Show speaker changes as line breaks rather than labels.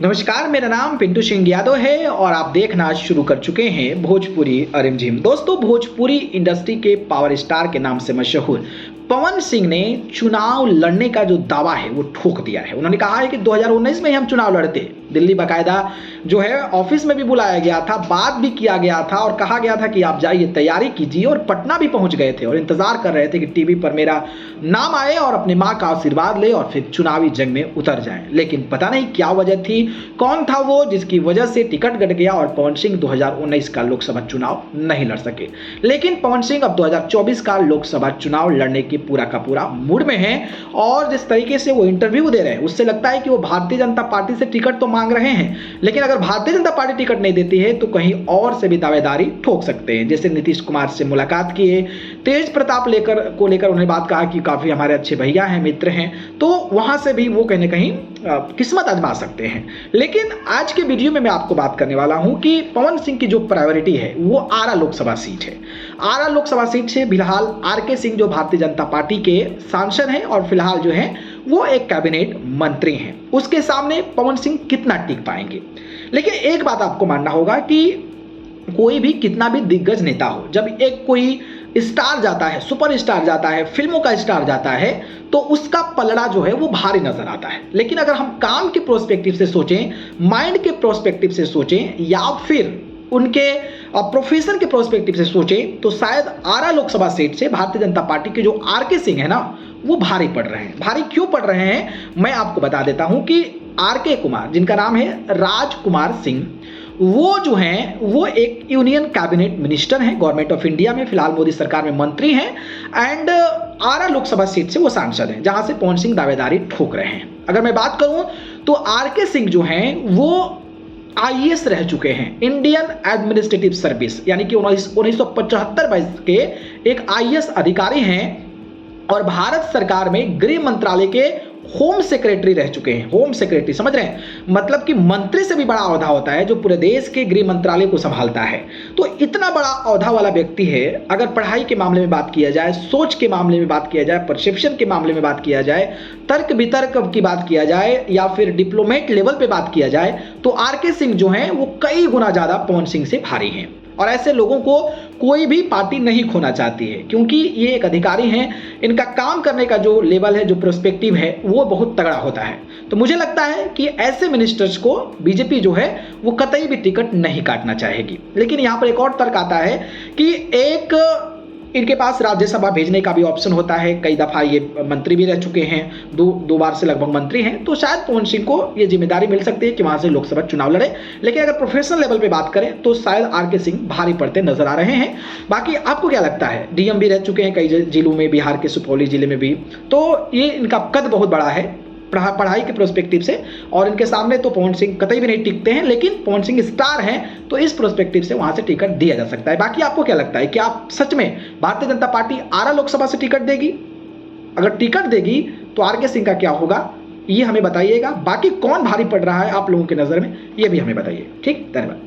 नमस्कार, मेरा नाम पिंटू सिंह यादव है और आप देखना शुरू कर चुके हैं भोजपुरी अरिमझिम। दोस्तों, भोजपुरी इंडस्ट्री के पावर स्टार के नाम से मशहूर पवन सिंह ने चुनाव लड़ने का जो दावा है वो ठोक दिया है। उन्होंने कहा है कि 2019 में ही हम चुनाव लड़ते। दिल्ली बाकायदा जो है ऑफिस में भी बुलाया गया था, बात भी किया गया था और कहा गया था कि आप जाइए, तैयारी कीजिए, और पटना भी पहुंच गए थे और इंतजार कर रहे थे कि टीवी पर मेरा नाम आए और अपने माँ का आशीर्वाद ले और फिर चुनावी जंग में उतर जाए। लेकिन पता नहीं क्या वजह थी, कौन था वो जिसकी वजह से टिकट कट गया और पवन सिंह 2019 का लोकसभा चुनाव नहीं लड़ सके। लेकिन पवन सिंह अब 2024 का लोकसभा चुनाव लड़ने की पूरा का पूरा मूड में है और जिस तरीके से वो इंटरव्यू दे रहे हैं उससे लगता है कि वो भारतीय जनता पार्टी से टिकट तो मांग रहे हैं, लेकिन अगर भारतीय जनता पार्टी टिकट नहीं देती है तो कहीं और से भी दावेदारी ठोक सकते हैं। जैसे नीतीश कुमार से मुलाकात किए, तेज प्रताप लेकर उन्होंने बात कहा कि काफी हमारे अच्छे भैया हैं, मित्र हैं, तो वहां से भी वो कहीं ना कहीं किस्मत आजमा सकते हैं। लेकिन आज के वीडियो में मैं आपको बात करने वाला हूं कि पवन सिंह की जो प्रायोरिटी है वो आरा लोकसभा सीट है। आरा लोकसभा सीट से फिलहाल आर.के. सिंह जो भारतीय जनता पार्टी के सांसद हैं और फिलहाल जो है वो एक कैबिनेट मंत्री हैं, उसके सामने पवन सिंह कितना टिक पाएंगे। लेकिन एक बात आपको मानना होगा कि कोई भी कितना भी दिग्गज नेता हो, जब एक कोई स्टार जाता है, सुपर स्टार जाता है, फिल्मों का स्टार जाता है, तो उसका पलड़ा जो है वो भारी नजर आता है। लेकिन अगर हम काम के प्रोस्पेक्टिव से सोचें, माइंड के प्रोस्पेक्टिव से सोचें या फिर उनके प्रोफेशन के प्रोस्पेक्टिव से सोचें तो शायद आरा लोकसभा सीट से भारतीय जनता पार्टी के जो आर.के. सिंह है ना, वो भारी पड़ रहे हैं। भारी क्यों पड़ रहे हैं मैं आपको बता देता हूं कि आर.के. कुमार, जिनका नाम है राजकुमार सिंह, वो जो हैं वो एक यूनियन कैबिनेट मिनिस्टर हैं गवर्नमेंट ऑफ इंडिया में, फिलहाल मोदी सरकार में मंत्री हैं एंड आरा लोकसभा सीट से वो सांसद हैं जहां से पवन सिंह दावेदारी ठोक रहे हैं। अगर मैं बात करूं तो आर.के. सिंह जो हैं वो आईएएस रह चुके हैं, इंडियन एडमिनिस्ट्रेटिव सर्विस, यानी कि 1975 के एक आईएएस अधिकारी हैं और भारत सरकार में गृह मंत्रालय के होम सेक्रेटरी रह चुके हैं। होम सेक्रेटरी समझ रहे हैं, मतलब कि मंत्री से भी बड़ा औहदा होता है जो पूरे देश के गृह मंत्रालय को संभालता है। तो इतना बड़ा औहदा वाला व्यक्ति है। अगर पढ़ाई के मामले में बात किया जाए, सोच के मामले में बात किया जाए, परसेप्शन के मामले में बात किया जाए, तर्क वितर्क की बात किया जाए या फिर डिप्लोमेट लेवल पे बात किया जाए, तो आर.के. सिंह जो हैं वो कई गुना ज्यादा पवन सिंह से भारी हैं। और ऐसे लोगों को कोई भी पार्टी नहीं खोना चाहती है क्योंकि ये एक अधिकारी हैं, इनका काम करने का जो लेवल है, जो प्रोस्पेक्टिव है, वो बहुत तगड़ा होता है। तो मुझे लगता है कि ऐसे मिनिस्टर्स को बीजेपी जो है वो कतई भी टिकट नहीं काटना चाहेगी। लेकिन यहाँ पर एक और तर्क आता है कि एक इनके पास राज्यसभा भेजने का भी ऑप्शन होता है। कई दफा ये मंत्री भी रह चुके हैं, दो बार से लगभग मंत्री हैं, तो शायद पवन सिंह को ये जिम्मेदारी मिल सकती है कि वहां से लोकसभा चुनाव लड़े। लेकिन अगर प्रोफेशनल लेवल पे बात करें तो शायद आर.के. सिंह भारी पड़ते नजर आ रहे हैं। बाकी आपको क्या लगता है? डीएम भी रह चुके हैं कई जिलों में, बिहार के सुपौली जिले में भी, तो ये इनका कद बहुत बड़ा है पढ़ाई के प्रोस्पेक्टिव से, और इनके सामने तो पवन सिंह कतई भी नहीं टिकते हैं। लेकिन पवन सिंह स्टार हैं तो इस प्रोस्पेक्टिव से वहां से टिकट दिया जा सकता है। बाकी आपको क्या लगता है, क्या आप सच में भारतीय जनता पार्टी आरा लोकसभा से टिकट देगी? अगर टिकट देगी तो आर.के. सिंह का क्या होगा ये हमें बताइएगा। बाकी कौन भारी पड़ रहा है आप लोगों की नजर में ये भी हमें बताइए। ठीक, धन्यवाद।